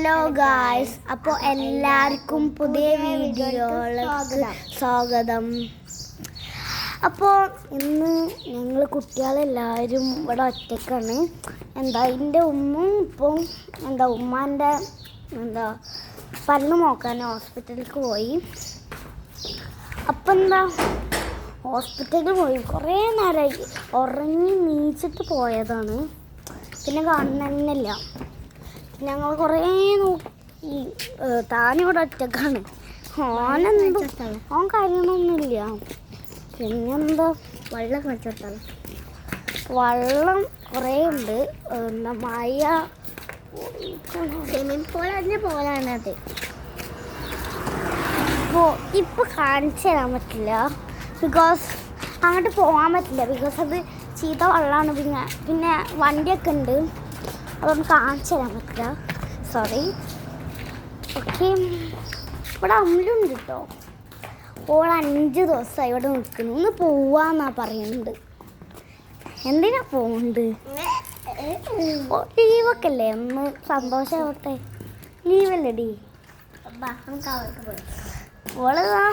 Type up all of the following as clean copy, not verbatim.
Hello guys, അപ്പോൾ എല്ലാവർക്കും പുതിയ വീഡിയോയിലേക്ക് സ്വാഗതം. അപ്പോൾ ഇന്ന് ഞങ്ങൾ കുട്ടികളെല്ലാവരും ഇവിടെ ഒറ്റയ്ക്കാണ്. എൻ്റെ ഉമ്മും ഇപ്പം ഉമ്മാൻ്റെ പല്ല് നോക്കാൻ ഹോസ്പിറ്റലിലേക്ക് പോയി. അപ്പം ഹോസ്പിറ്റലിൽ പോയി കുറേ നേരമായി ഉറങ്ങി നീച്ചിട്ട് പോയതാണ്. പിന്നെ കാണുന്നില്ല. ഞങ്ങൾ കുറേ നോക്കി. താനിവിടെ ഒറ്റക്കാണ്. ഓൻ കാര്യങ്ങളൊന്നുമില്ല. പിന്നെന്താ വെള്ളം വെച്ചോട്ടാണ്. വെള്ളം കുറേ ഉണ്ട്. മഴ സ്വിമ്മിംഗ് പൂൾ തന്നെ പോലാണത്. ഇപ്പോൾ കാണിച്ചു തരാൻ പറ്റില്ല. ബിക്കോസ് അങ്ങോട്ട് പോകാൻ പറ്റില്ല. ബിക്കോസ് അത് ചീത്ത വെള്ളമാണ്. പിന്നെ വണ്ടിയൊക്കെ ഉണ്ട്. അതൊന്നും കാണിച്ചു തരാൻ പറ്റില്ല. സോറി. ഓക്കെ, ഇവിടെ അമ്മലുണ്ട് കേട്ടോ. ഓൾ 5 ദിവസമായി ഇവിടെ നിൽക്കുന്നു. ഒന്ന് പോവാന്നാ പറയുന്നുണ്ട്. എന്തിനാ പോകുന്നുണ്ട്? ലീവൊക്കെ അല്ലേ, ഒന്ന് സന്തോഷമാവട്ടെ. ലീവല്ലേടി. ഓളതാ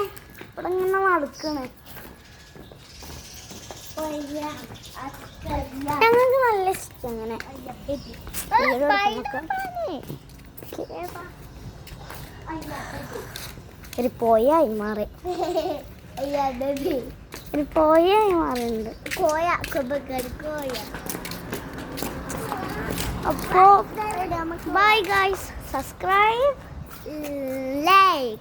ഇവിടെ ഇങ്ങനെ നടക്കണേ. ഞങ്ങൾക്ക് നല്ല ഇഷ്ടം അങ്ങനെ ഒരു പോയായി മാറി. ഒരു പോയായി മാറിയുണ്ട്. അപ്പോ ബൈ ഗൈസ്, സബ്സ്ക്രൈബ്, ലൈക്ക്.